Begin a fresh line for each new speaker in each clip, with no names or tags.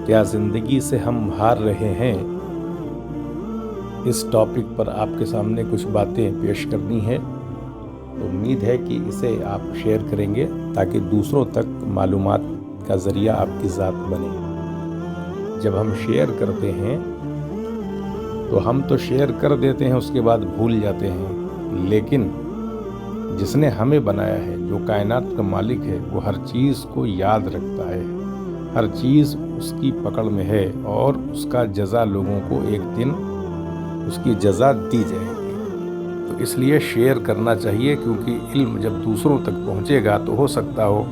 क्या जिंदगी से हम हार रहे हैं? इस टॉपिक पर आपके सामने कुछ बातें पेश करनी है। तो उम्मीद है कि इसे आप शेयर करेंगे ताकि दूसरों तक मालूमात का ज़रिया आपकी ज़ात बने। जब हम शेयर करते हैं तो हम तो शेयर कर देते हैं, उसके बाद भूल जाते हैं, लेकिन जिसने हमें बनाया है, जो कायनात का मालिक है, वो हर चीज़ को याद रखता है। हर चीज़ उसकी पकड़ में है और उसका जज़ा लोगों को एक दिन उसकी जज़ा दी जाएगी। तो इसलिए शेयर करना चाहिए, क्योंकि इल्म जब दूसरों तक पहुंचेगा तो हो सकता हो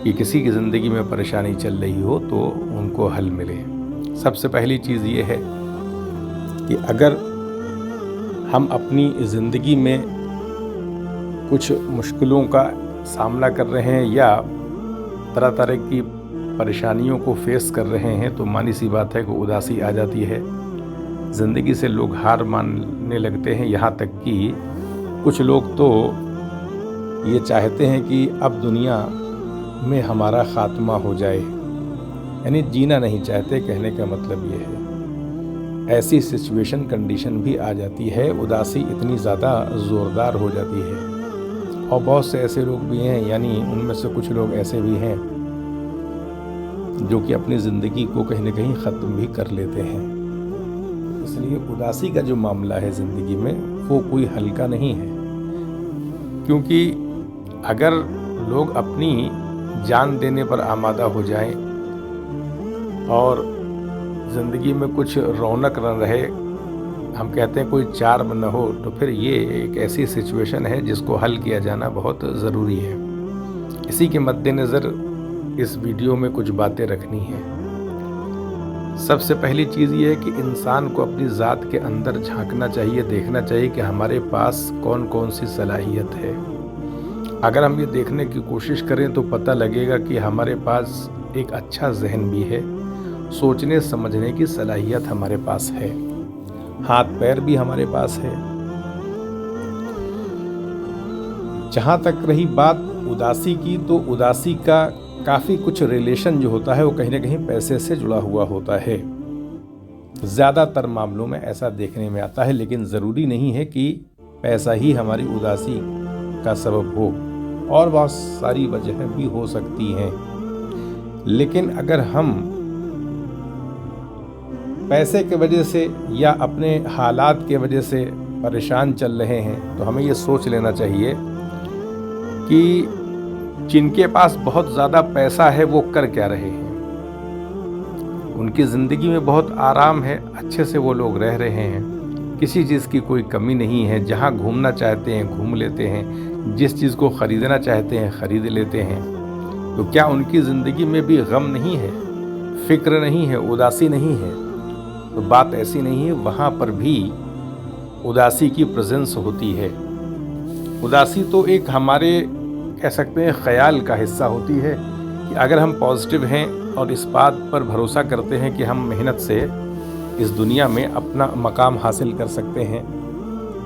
कि किसी की ज़िंदगी में परेशानी चल रही हो तो उनको हल मिले। सबसे पहली चीज़ ये है कि अगर हम अपनी ज़िंदगी में कुछ मुश्किलों का सामना कर रहे हैं या तरह तरह की परेशानियों को फेस कर रहे हैं तो मानी सी बात है कि उदासी आ जाती है। ज़िंदगी से लोग हार मानने लगते हैं, यहाँ तक कि कुछ लोग तो ये चाहते हैं कि अब दुनिया में हमारा ख़ात्मा हो जाए, यानी जीना नहीं चाहते। कहने का मतलब ये है, ऐसी सिचुएशन कंडीशन भी आ जाती है, उदासी इतनी ज़्यादा ज़ोरदार हो जाती है। और बहुत से ऐसे लोग भी हैं, यानी उनमें से कुछ लोग ऐसे भी हैं जो कि अपनी ज़िंदगी को कहीं ना कहीं ख़त्म भी कर लेते हैं। इसलिए उदासी का जो मामला है ज़िंदगी में, वो कोई हल्का नहीं है, क्योंकि अगर लोग अपनी जान देने पर आमादा हो जाएं और ज़िंदगी में कुछ रौनक न रहे, हम कहते हैं कोई चार्म न हो, तो फिर ये एक ऐसी सिचुएशन है जिसको हल किया जाना बहुत ज़रूरी है। इसी के मद्देनज़र इस वीडियो में कुछ बातें रखनी हैं। सबसे पहली चीज़ ये है कि इंसान को अपनी ज़ात के अंदर झांकना चाहिए, देखना चाहिए कि हमारे पास कौन कौन सी सलाहियत है। अगर हम ये देखने की कोशिश करें तो पता लगेगा कि हमारे पास एक अच्छा जहन भी है, सोचने समझने की सलाहियत हमारे पास है, हाथ पैर भी हमारे पास है। जहाँ तक रही बात उदासी की, तो उदासी का काफ़ी कुछ रिलेशन जो होता है वो कहीं ना कहीं पैसे से जुड़ा हुआ होता है। ज़्यादातर मामलों में ऐसा देखने में आता है, लेकिन ज़रूरी नहीं है कि पैसा ही हमारी उदासी का सबब हो, और बहुत सारी वजहें भी हो सकती हैं। लेकिन अगर हम पैसे के वजह से या अपने हालात के वजह से परेशान चल रहे हैं तो हमें ये सोच लेना चाहिए कि जिनके पास बहुत ज़्यादा पैसा है वो कर क्या रहे हैं। उनकी ज़िंदगी में बहुत आराम है, अच्छे से वो लोग रह रहे हैं, किसी चीज़ की कोई कमी नहीं है। जहाँ घूमना चाहते हैं घूम लेते हैं, जिस चीज़ को ख़रीदना चाहते हैं ख़रीद लेते हैं। तो क्या उनकी ज़िंदगी में भी गम नहीं है, फ़िक्र नहीं है, उदासी नहीं है? तो बात ऐसी नहीं है, वहाँ पर भी उदासी की प्रेजेंस होती है। उदासी तो एक हमारे कह सकते हैं ख़याल का हिस्सा होती है कि अगर हम पॉजिटिव हैं और इस बात पर भरोसा करते हैं कि हम मेहनत से इस दुनिया में अपना मकाम हासिल कर सकते हैं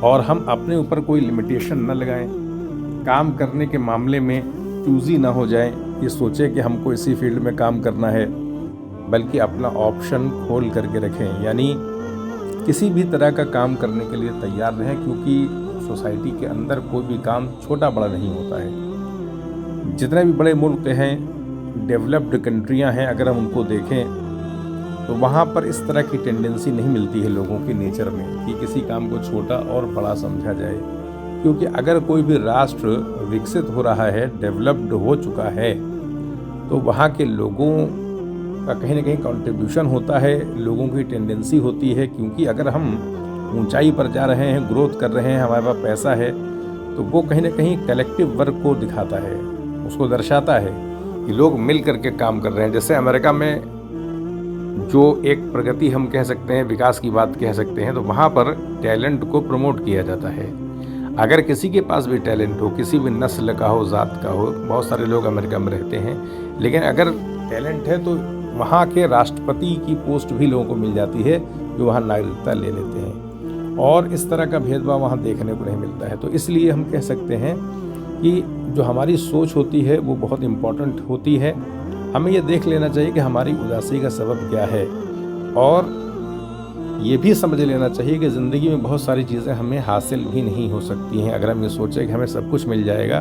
और हम अपने ऊपर कोई लिमिटेशन न लगाएं, काम करने के मामले में चूज़ी ना हो जाएं, ये सोचें कि हमको इसी फील्ड में काम करना है, बल्कि अपना ऑप्शन खोल करके रखें, यानी किसी भी तरह का काम करने के लिए तैयार रहें, क्योंकि सोसाइटी के अंदर कोई भी काम छोटा बड़ा नहीं होता है। जितने भी बड़े मुल्क हैं, डेवलप्ड कंट्रियां हैं, अगर हम उनको देखें तो वहाँ पर इस तरह की टेंडेंसी नहीं मिलती है लोगों के नेचर में कि किसी काम को छोटा और बड़ा समझा जाए। क्योंकि अगर कोई भी राष्ट्र विकसित हो रहा है, डेवलप्ड हो चुका है, तो वहाँ के लोगों का कहीं ना कहीं कंट्रीब्यूशन होता है, लोगों की टेंडेंसी होती है। क्योंकि अगर हम ऊंचाई पर जा रहे हैं, ग्रोथ कर रहे हैं, हमारे पास पैसा है, तो वो कहीं ना कहीं कलेक्टिव वर्क को दिखाता है, उसको दर्शाता है कि लोग मिल करके काम कर रहे हैं। जैसे अमेरिका में जो एक प्रगति हम कह सकते हैं, विकास की बात कह सकते हैं, तो वहाँ पर टैलेंट को प्रमोट किया जाता है। अगर किसी के पास भी टैलेंट हो, किसी भी नस्ल का हो, ज़ात का हो, बहुत सारे लोग अमेरिका में रहते हैं, लेकिन अगर टैलेंट है तो वहाँ के राष्ट्रपति की पोस्ट भी लोगों को मिल जाती है, जो वहाँ नागरिकता ले लेते हैं। और इस तरह का भेदभाव वहाँ देखने को नहीं मिलता है। तो इसलिए हम कह सकते हैं कि जो हमारी सोच होती है वो बहुत इम्पॉर्टेंट होती है, हमें ये देख लेना चाहिए कि हमारी उदासी का सबब क्या है, और ये भी समझ लेना चाहिए कि ज़िंदगी में बहुत सारी चीज़ें हमें हासिल भी नहीं हो सकती हैं। अगर हम ये सोचें कि हमें सब कुछ मिल जाएगा,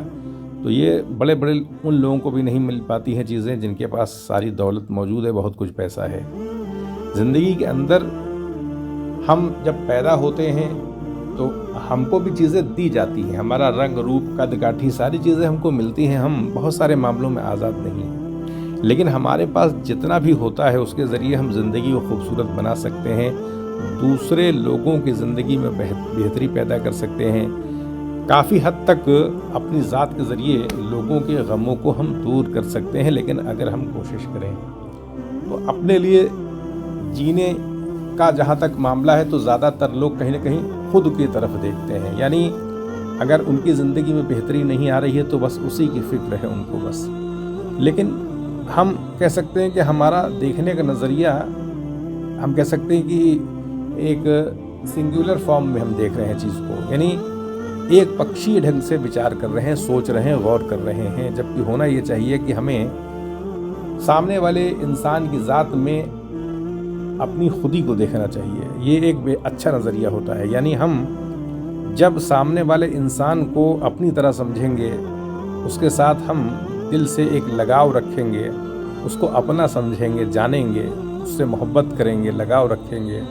तो ये बड़े बड़े उन लोगों को भी नहीं मिल पाती हैं चीज़ें जिनके पास सारी दौलत मौजूद है, बहुत कुछ पैसा है। ज़िंदगी के अंदर हम जब पैदा होते हैं तो हमको भी चीज़ें दी जाती हैं, हमारा रंग रूप कद काठी सारी चीज़ें हमको मिलती हैं, हम बहुत सारे मामलों में आज़ाद नहीं हैं। लेकिन हमारे पास जितना भी होता है उसके ज़रिए हम ज़िंदगी को खूबसूरत बना सकते हैं, दूसरे लोगों की ज़िंदगी में बेहतरी पैदा कर सकते हैं, काफ़ी हद तक अपनी ज़ात के ज़रिए लोगों के गमों को हम दूर कर सकते हैं। लेकिन अगर हम कोशिश करें तो अपने लिए जीने का जहाँ तक मामला है तो ज़्यादातर लोग कहीं ना कहीं खुद की तरफ देखते हैं, यानी अगर उनकी ज़िंदगी में बेहतरी नहीं आ रही है तो बस उसी की फ़िक्र है उनको बस। लेकिन हम कह सकते हैं कि हमारा देखने का नज़रिया, हम कह सकते हैं कि एक सिंगुलर फॉर्म में हम देख रहे हैं चीज़ को, यानी एक पक्षी ढंग से विचार कर रहे हैं, सोच रहे हैं, गौर कर रहे हैं, जबकि होना ये चाहिए कि हमें सामने वाले इंसान की ज़ात में अपनी खुदी को देखना चाहिए। ये एक अच्छा नज़रिया होता है, यानी हम जब सामने वाले इंसान को अपनी तरह समझेंगे, उसके साथ हम दिल से एक लगाव रखेंगे, उसको अपना समझेंगे, जानेंगे, उससे मोहब्बत करेंगे, लगाव रखेंगे,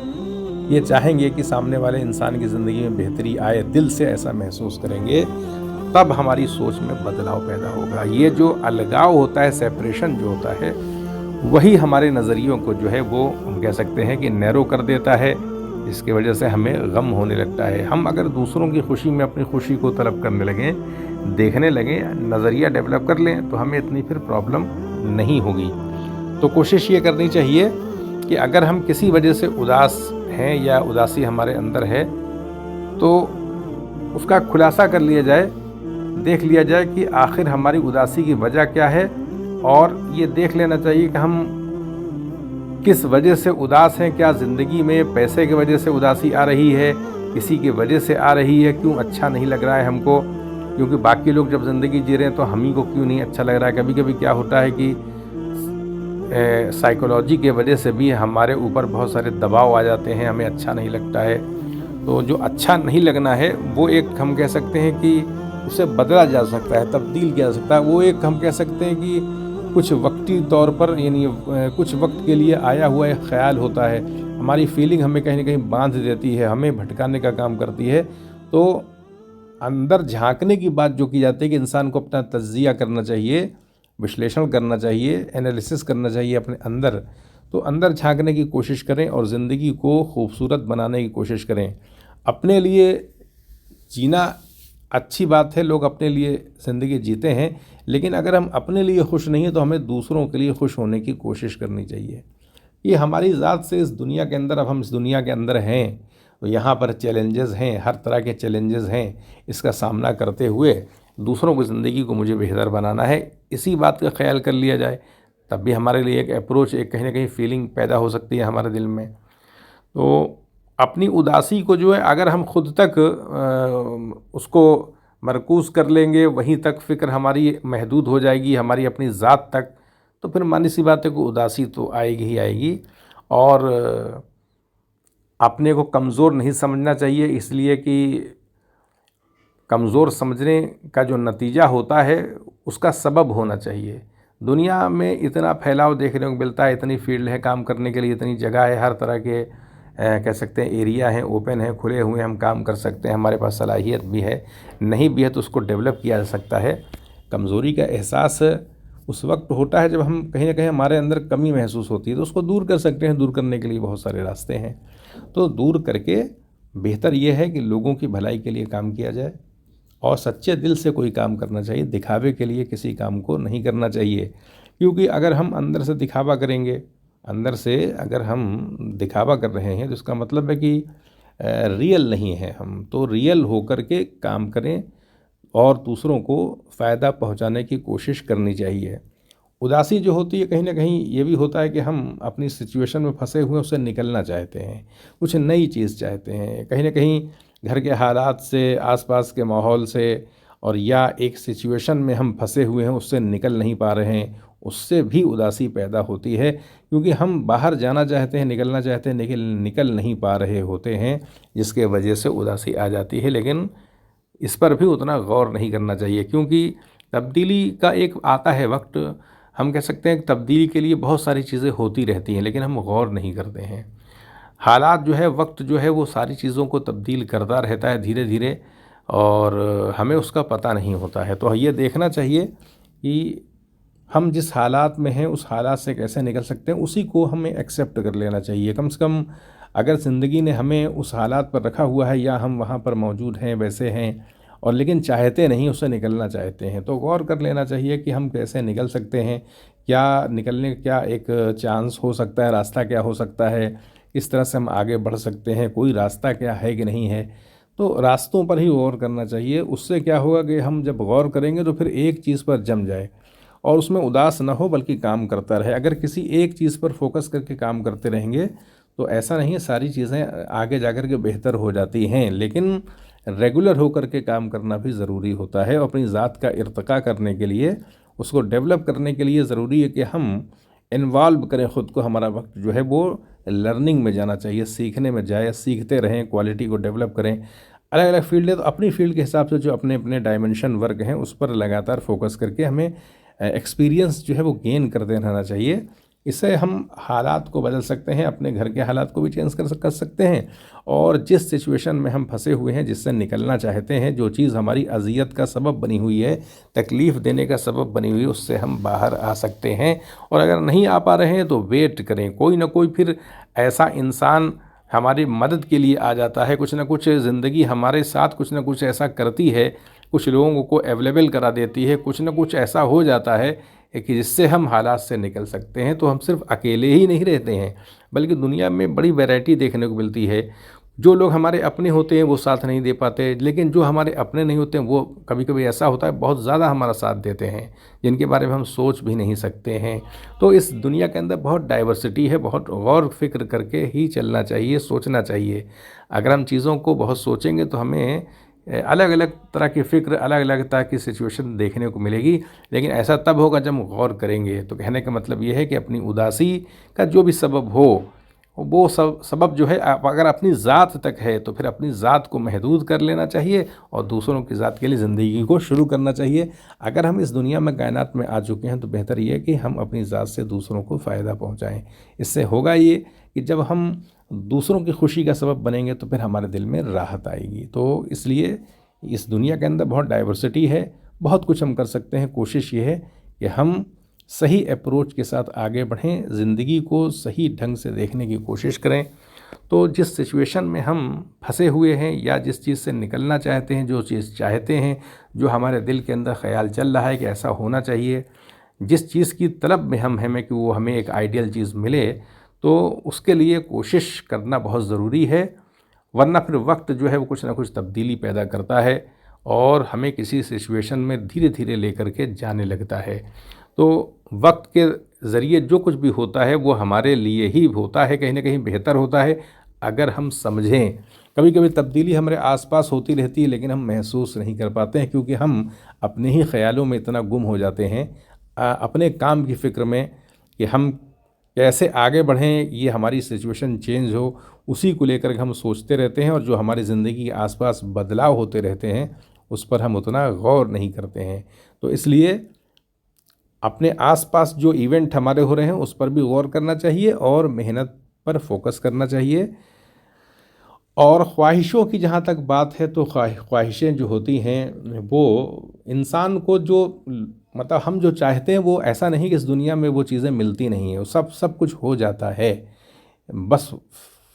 ये चाहेंगे कि सामने वाले इंसान की ज़िंदगी में बेहतरी आए, दिल से ऐसा महसूस करेंगे, तब हमारी सोच में बदलाव पैदा होगा। ये जो अलगाव होता है, सेपरेशन जो होता है, वही हमारे नज़रियों को जो है वो हम कह सकते हैं कि नैरो कर देता है, जिसकी वजह से हमें गम होने लगता है। हम अगर दूसरों की खुशी में अपनी खुशी को तलब करने लगें, देखने लगें, नज़रिया डेवलप कर लें, तो हमें इतनी फिर प्रॉब्लम नहीं होगी। तो कोशिश ये करनी चाहिए कि अगर हम किसी वजह से उदास हैं या उदासी हमारे अंदर है तो उसका खुलासा कर लिया जाए, देख लिया जाए कि आखिर हमारी उदासी की वजह क्या है, और ये देख लेना चाहिए कि हम किस वजह से उदास हैं। क्या ज़िंदगी में पैसे की वजह से उदासी आ रही है, किसी की वजह से आ रही है, क्यों अच्छा नहीं लग रहा है हमको, क्योंकि बाकी लोग जब ज़िंदगी जी रहे हैं तो हम ही को क्यों नहीं अच्छा लग रहा है। कभी कभी क्या होता है कि साइकोलॉजी के वजह से भी हमारे ऊपर बहुत सारे दबाव आ जाते हैं, हमें अच्छा नहीं लगता है। तो जो अच्छा नहीं लगना है वो एक हम कह सकते हैं कि उसे बदला जा सकता है, तब्दील किया जा सकता है। वो एक हम कह सकते हैं कि कुछ वक्ती तौर पर, यानी कुछ वक्त के लिए आया हुआ एक ख्याल होता है, हमारी फीलिंग हमें कहीं ना कहीं बांध देती है, हमें भटकाने का काम करती है। तो अंदर झांकने की बात जो की जाती है कि इंसान को अपना तज्जिया करना चाहिए, विश्लेषण करना चाहिए, एनालिसिस करना चाहिए अपने अंदर। तो अंदर झांकने की कोशिश करें और ज़िंदगी को खूबसूरत बनाने की कोशिश करें। अपने लिए जीना अच्छी बात है, लोग अपने लिए ज़िंदगी जीते हैं, लेकिन अगर हम अपने लिए खुश नहीं हैं तो हमें दूसरों के लिए खुश होने की कोशिश करनी चाहिए। ये हमारी ज़ात से इस दुनिया के अंदर, अब हम इस दुनिया के अंदर हैं तो यहाँ पर चैलेंजेस हैं, हर तरह के चैलेंजेस हैं। इसका सामना करते हुए दूसरों की ज़िंदगी को मुझे बेहतर बनाना है, इसी बात का ख्याल कर लिया जाए, तब भी हमारे लिए एक अप्रोच, एक कहीं ना कहीं फीलिंग पैदा हो सकती है हमारे दिल में। तो अपनी उदासी को जो है अगर हम खुद तक उसको मरकूज़ कर लेंगे, वहीं तक फ़िक्र हमारी महदूद हो जाएगी, हमारी अपनी ज़ात तक, तो फिर मानी सी बात है कि उदासी तो आएगी ही आएगी। और अपने को कमज़ोर नहीं समझना चाहिए, इसलिए कि कमज़ोर समझने का जो नतीजा होता है उसका सबब होना चाहिए। दुनिया में इतना फैलाव देखने को मिलता है, इतनी फील्ड है काम करने के लिए, इतनी जगह है, हर तरह के कह सकते हैं एरिया हैं, ओपन है, खुले हुए हम काम कर सकते हैं, हमारे पास सलाहियत भी है, नहीं भी है तो उसको डेवलप किया जा सकता है। कमज़ोरी का एहसास उस वक्त होता है जब हम कहीं ना कहीं हमारे अंदर कमी महसूस होती है, तो उसको दूर कर सकते हैं। दूर करने के लिए बहुत सारे रास्ते हैं, तो दूर करके बेहतर ये है कि लोगों की भलाई के लिए काम किया जाए और सच्चे दिल से कोई काम करना चाहिए। दिखावे के लिए किसी काम को नहीं करना चाहिए, क्योंकि अगर हम अंदर से दिखावा करेंगे, अंदर से अगर हम दिखावा कर रहे हैं तो इसका मतलब है कि रियल नहीं है हम। तो रियल होकर के काम करें और दूसरों को फ़ायदा पहुंचाने की कोशिश करनी चाहिए। उदासी जो होती है कहीं ना कहीं ये भी होता है कि हम अपनी सिचुएशन में फंसे हुए उससे निकलना चाहते हैं, कुछ नई चीज़ चाहते हैं, कहीं ना कहीं घर के हालात से, आसपास के माहौल से, और या एक सिचुएशन में हम फंसे हुए हैं उससे निकल नहीं पा रहे हैं, उससे भी उदासी पैदा होती है, क्योंकि हम बाहर जाना चाहते हैं, निकलना चाहते हैं, लेकिन निकल नहीं पा रहे होते हैं, जिसके वजह से उदासी आ जाती है। लेकिन इस पर भी उतना गौर नहीं करना चाहिए, क्योंकि तब्दीली का एक आता है वक्त, हम कह सकते हैं कि तब्दीली के लिए बहुत सारी चीज़ें होती रहती हैं, लेकिन हम गौर नहीं करते हैं। हालात जो है, वक्त जो है, वो सारी चीज़ों को तब्दील करता रहता है धीरे धीरे, और हमें उसका पता नहीं होता है। तो ये देखना चाहिए कि हम जिस हालात में हैं उस हालात से कैसे निकल सकते हैं, उसी को हमें एक्सेप्ट कर लेना चाहिए। कम से कम अगर ज़िंदगी ने हमें उस हालात पर रखा हुआ है, या हम वहाँ पर मौजूद हैं, वैसे हैं, और लेकिन चाहते नहीं, उससे निकलना चाहते हैं, तो गौर कर लेना चाहिए कि हम कैसे निकल सकते हैं, क्या निकलने क्या एक चांस हो सकता है, रास्ता क्या हो सकता है, किस तरह से हम आगे बढ़ सकते हैं, कोई रास्ता क्या है कि नहीं है। तो रास्तों पर ही गौर करना चाहिए। उससे क्या होगा कि हम जब गौर करेंगे तो फिर एक चीज़ पर जम जाए और उसमें उदास ना हो, बल्कि काम करता रहे। अगर किसी एक चीज़ पर फोकस करके काम करते रहेंगे तो ऐसा नहीं है, सारी चीज़ें आगे जाकर के बेहतर हो जाती हैं, लेकिन रेगुलर होकर के काम करना भी ज़रूरी होता है। और अपनी ज़ात का इर्तिका करने के लिए, उसको डेवलप करने के लिए ज़रूरी है कि हम इन्वॉल्व करें ख़ुद को। हमारा वक्त जो है वो लर्निंग में जाना चाहिए, सीखने में जाए, सीखते रहें, क्वालिटी को डेवलप करें। अलग अलग फील्ड है तो अपनी फील्ड के हिसाब से जो अपने अपने डायमेंशन वर्क हैं उस पर लगातार फोकस करके हमें एक्सपीरियंस जो है वो गेन करते रहना चाहिए। इससे हम हालात को बदल सकते हैं, अपने घर के हालात को भी चेंज कर सकते हैं, और जिस सिचुएशन में हम फंसे हुए हैं, जिससे निकलना चाहते हैं, जो चीज़ हमारी अज़ियत का सबब बनी हुई है, तकलीफ़ देने का सबब बनी हुई है, उससे हम बाहर आ सकते हैं। और अगर नहीं आ पा रहे हैं तो वेट करें, कोई ना कोई फिर ऐसा इंसान हमारी मदद के लिए आ जाता है। कुछ ना कुछ ज़िंदगी हमारे साथ कुछ ना कुछ ऐसा करती है, कुछ लोगों को अवेलेबल करा देती है, कुछ ना कुछ ऐसा हो जाता है कि जिससे हम हालात से निकल सकते हैं। तो हम सिर्फ अकेले ही नहीं रहते हैं, बल्कि दुनिया में बड़ी वैरायटी देखने को मिलती है। जो लोग हमारे अपने होते हैं वो साथ नहीं दे पाते, लेकिन जो हमारे अपने नहीं होते हैं वो कभी कभी ऐसा होता है बहुत ज़्यादा हमारा साथ देते हैं, जिनके बारे में हम सोच भी नहीं सकते हैं। तो इस दुनिया के अंदर बहुत डाइवर्सिटी है, बहुत गौर फिक्र करके ही चलना चाहिए, सोचना चाहिए। अगर हम चीज़ों को बहुत सोचेंगे तो हमें अलग अलग तरह की फ़िक्र, अलग अलग तरह की सिचुएशन देखने को मिलेगी, लेकिन ऐसा तब होगा जब हम गौर करेंगे। तो कहने का मतलब ये है कि अपनी उदासी का जो भी सबब हो, वो सब सबब जो है अगर अपनी ज़ात तक है तो फिर अपनी ज़ात को महदूद कर लेना चाहिए और दूसरों की ज़ात के लिए ज़िंदगी को शुरू करना चाहिए। अगर हम इस दुनिया में, कायनात में आ चुके हैं तो बेहतर ये है कि हम अपनी ज़ात से दूसरों को फ़ायदा पहुँचाएँ। इससे होगा ये कि जब हम दूसरों की खुशी का सबब बनेंगे तो फिर हमारे दिल में राहत आएगी। तो इसलिए इस दुनिया के अंदर बहुत डाइवर्सिटी है, बहुत कुछ हम कर सकते हैं। कोशिश ये है कि हम सही अप्रोच के साथ आगे बढ़ें, ज़िंदगी को सही ढंग से देखने की कोशिश करें। तो जिस सिचुएशन में हम फंसे हुए हैं या जिस चीज़ से निकलना चाहते हैं, जो चीज़ चाहते हैं, जो हमारे दिल के अंदर ख़्याल चल रहा है कि ऐसा होना चाहिए, जिस चीज़ की तलब में हम हैं कि वो हमें एक आइडियल चीज़ मिले, तो उसके लिए कोशिश करना बहुत ज़रूरी है। वरना फिर वक्त जो है वो कुछ ना कुछ तब्दीली पैदा करता है और हमें किसी सिचुएशन में धीरे धीरे लेकर के जाने लगता है। तो वक्त के ज़रिए जो कुछ भी होता है वो हमारे लिए ही होता है, कहीं ना कहीं बेहतर होता है अगर हम समझें। कभी कभी तब्दीली हमारे आसपास होती रहती है, लेकिन हम महसूस नहीं कर पाते हैं, क्योंकि हम अपने ही ख्यालों में इतना गुम हो जाते हैं, अपने काम की फ़िक्र में कि हम कैसे आगे बढ़ें, ये हमारी सिचुएशन चेंज हो, उसी को लेकर के हम सोचते रहते हैं। और जो हमारी ज़िंदगी के आसपास बदलाव होते रहते हैं उस पर हम उतना गौर नहीं करते हैं। तो इसलिए अपने आसपास जो इवेंट हमारे हो रहे हैं उस पर भी गौर करना चाहिए और मेहनत पर फोकस करना चाहिए। और ख्वाहिशों की जहाँ तक बात है तो ख्वाहिशें जो होती हैं वो इंसान को जो मतलब हम जो चाहते हैं वो ऐसा नहीं कि इस दुनिया में वो चीज़ें मिलती नहीं हैं, वो सब कुछ हो जाता है। बस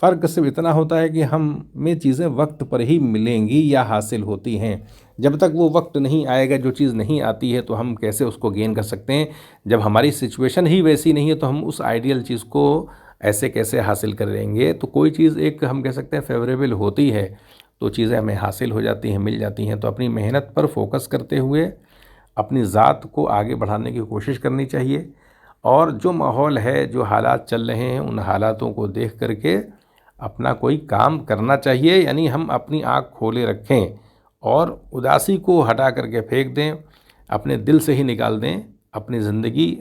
फ़र्क सिर्फ इतना होता है कि हमें चीज़ें वक्त पर ही मिलेंगी या हासिल होती हैं। जब तक वो वक्त नहीं आएगा, जो चीज़ नहीं आती है, तो हम कैसे उसको गेन कर सकते हैं। जब हमारी सिचुएशन ही वैसी नहीं है तो हम उस आइडियल चीज़ को ऐसे कैसे हासिल करेंगे। तो कोई चीज़ एक हम कह सकते हैं फेवरेबल होती है तो चीज़ें हमें हासिल हो जाती हैं, मिल जाती हैं। तो अपनी मेहनत पर फोकस करते हुए अपनी ज़ात को आगे बढ़ाने की कोशिश करनी चाहिए। और जो माहौल है, जो हालात चल रहे हैं, उन हालातों को देख करके अपना कोई काम करना चाहिए। यानी हम अपनी आँख खोले रखें और उदासी को हटा करके फेंक दें, अपने दिल से ही निकाल दें। अपनी ज़िंदगी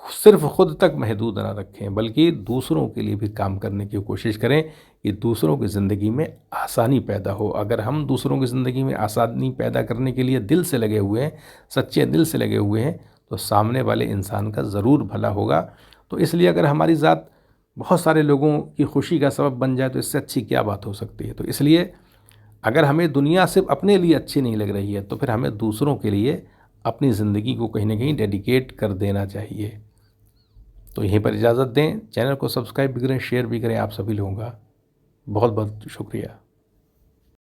सिर्फ खुद तक महदूद ना रखें, बल्कि दूसरों के लिए भी काम करने की कोशिश करें कि दूसरों की ज़िंदगी में आसानी पैदा हो। अगर हम दूसरों की ज़िंदगी में आसानी पैदा करने के लिए दिल से लगे हुए हैं, सच्चे दिल से लगे हुए हैं, तो सामने वाले इंसान का ज़रूर भला होगा। तो इसलिए अगर हमारी ज़ात बहुत सारे लोगों की खुशी का सबब बन जाए तो इससे अच्छी क्या बात हो सकती है। तो इसलिए अगर हमें दुनिया सिर्फ अपने लिए अच्छी नहीं लग रही है तो फिर हमें दूसरों के लिए अपनी ज़िंदगी को कहीं ना कहीं डेडिकेट कर देना चाहिए। तो यहीं पर इजाज़त दें। चैनल को सब्सक्राइब भी करें, शेयर भी करें। आप सभी लोगों का बहुत बहुत शुक्रिया।